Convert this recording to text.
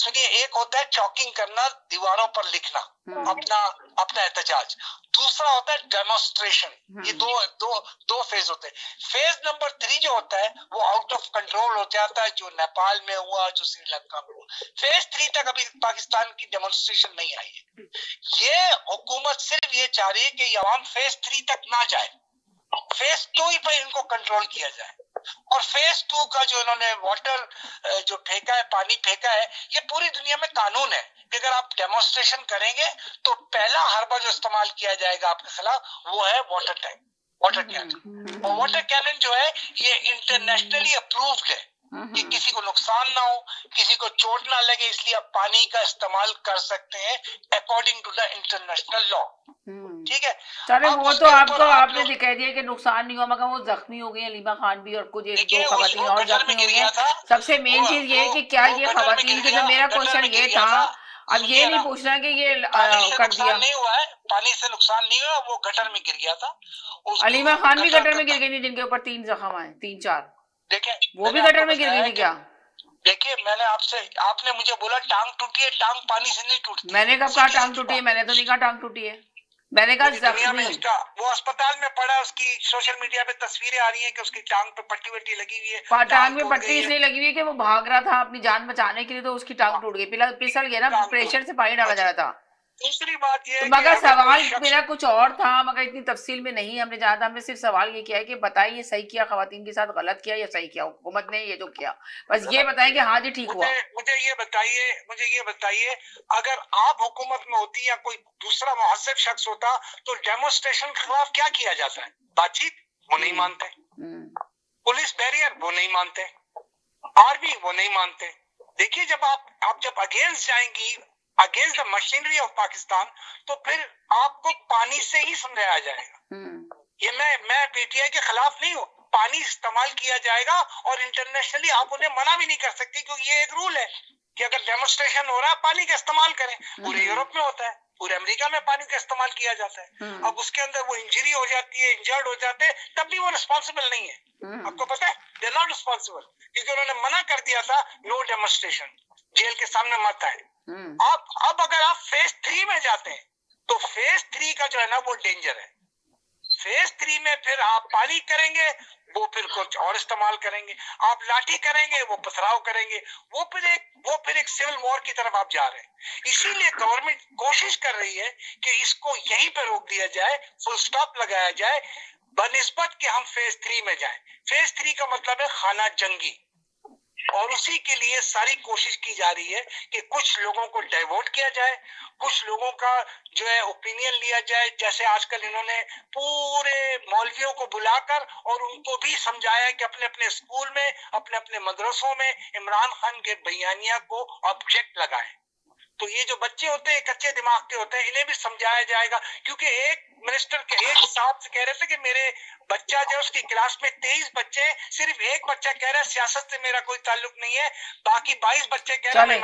सुनिए, एक होता है चॉकिंग करना, दीवारों पर लिखना अपना एहतजाज, दूसरा होता है डेमोन्स्ट्रेशन। ये दो फेज होते हैं। फेज नंबर 3 जो होता है वो आउट ऑफ कंट्रोल हो जाता है, जो नेपाल में हुआ, जो श्रीलंका में हुआ। फेज 3 तक अभी पाकिस्तान की डेमोन्स्ट्रेशन नहीं आई है। ये हुकूमत सिर्फ ये चाह रही है कि अवाम फेज 3 तक ना जाए, फेज 2 ही पर इनको कंट्रोल किया जाए। और फेज 2 का जो इन्होंने वाटर जो फेंका है, पानी फेंका है, ये पूरी दुनिया में कानून है कि अगर आप डेमोन्स्ट्रेशन करेंगे तो पहला हरबा जो इस्तेमाल किया जाएगा आपके खिलाफ वो है वाटर टैंक, वाटर कैनन। और वाटर कैनन जो है ये इंटरनेशनली अप्रूव्ड है कि किसी को नुकसान ना हो, किसी को चोट ना लगे, इसलिए आप पानी का इस्तेमाल कर सकते हैं according to the international law. ठीक है, चले वो तो आपको आपने कह दिया कि नुकसान नहीं हुआ, मगर वो जख्मी हो गई अलीमा खान भी और कुछ 1-2 खवातीन और जख्मी हो गई। सबसे मेन चीज ये है कि क्या ये खवातीन के, जो मेरा क्वेश्चन ये था, अब ये नहीं पूछना कि ये कर दिया, नहीं हुआ है, पानी से नुकसान नहीं हुआ, वो गटर में गिर गया था। अलीमा खान भी गटर में गिर गई थी, जिनके ऊपर 3 जख्म आए, 3-4, देखिए वो भी गटर में गिर गई थी क्या? देखिए, आपने मुझे बोला टांग टूटी है, टांग पानी से नहीं टूटती। मैंने कब कहा टांग टूटी है? मैंने तो नहीं कहा टांग टूटी है, मैंने कहा जख्मी। वो अस्पताल में पड़ा, उसकी सोशल मीडिया पे तस्वीरें आ रही हैं कि उसकी टांग पे पट्टी वट्टी लगी हुई है। टांग में पट्टी इसलिए लगी हुई है कि वो भाग रहा था अपनी जान बचाने के लिए, तो उसकी टांग टूट गई, फिसल गया ना, प्रेशर से पानी डाला जा रहा था। दूसरी बात ये तो मगर सवाल मेरा कुछ और था, मगर इतनी तफसील में नहीं हमने जाना था। हमने सिर्फ सवाल ये किया है कि बताइए सही किया खवातीन के साथ, गलत किया या सही किया हुकूमत ने ये जो किया, बस ये बताएं कि हाँ जी ठीक हुआ। मुझे ये बताइए अगर आप हुकूमत में होती या कोई दूसरा मुहज्जब शख्स होता तो डेमोन्स्ट्रेशन के खिलाफ क्या किया जाता है? बातचीत, वो नहीं मानते। पुलिस बैरियर, वो नहीं मानते। आर्मी, वो नहीं मानते। देखिए, जब आप जब अगेंस्ट जाएंगी, against the machinery of Pakistan, तो फिर आपको पानी से ही समझाया जाएगा। ये मैं पीटीआई के खिलाफ नहीं हूँ, पानी इस्तेमाल किया जाएगा और इंटरनेशनली आप उन्हें मना भी नहीं कर सकती, क्योंकि ये एक रूल है कि अगर डेमोन्स्ट्रेशन हो रहा है पानी का इस्तेमाल करें। पूरे यूरोप में होता है, पूरे अमेरिका में पानी का इस्तेमाल किया जाता है। अब उसके अंदर वो इंजरी हो जाती है, इंजर्ड हो जाते हैं, तब भी वो रिस्पॉन्सिबल नहीं है। आपको पता है, दे आर नॉट रिस्पॉन्सिबल, क्योंकि उन्होंने मना कर दिया था, नो डेमोन्स्ट्रेशन, जेल के सामने मत आए। अब अगर आप फेज 3 में जाते हैं तो फेज 3 का जो है ना वो डेंजर है। फेज 3 में फिर आप पानी करेंगे, वो फिर कुछ और इस्तेमाल करेंगे, आप लाठी करेंगे, वो पथराव करेंगे, वो फिर एक सिविल वॉर की तरफ आप जा रहे हैं। इसीलिए गवर्नमेंट कोशिश कर रही है कि इसको यहीं पे रोक दिया जाए, फुल स्टॉप लगाया जाए, बनिस्बत कि हम फेज 3 में जाएं। फेज 3 का मतलब है खाना जंगी, और उसी के लिए सारी कोशिश की जा रही है कि कुछ लोगों को डाइवर्ट किया जाए, कुछ लोगों का जो है ओपिनियन लिया जाए। जैसे आजकल इन्होंने पूरे मौलवियों को बुलाकर और उनको भी समझाया कि अपने अपने स्कूल में, अपने अपने मदरसों में इमरान खान के बयानिया को ऑब्जेक्ट लगाएं। तो ये जो बच्चे होते हैं, कच्चे दिमाग के होते हैं, इन्हें भी समझाया जाएगा। क्योंकि एक मिनिस्टर के एक साहब से कह रहे थे कि मेरे बच्चा जो उसकी क्लास में 23 बच्चे, सिर्फ एक बच्चा कह रहा है सियासत से मेरा कोई ताल्लुक नहीं है, बाकी 22 बच्चे कह रहे हैं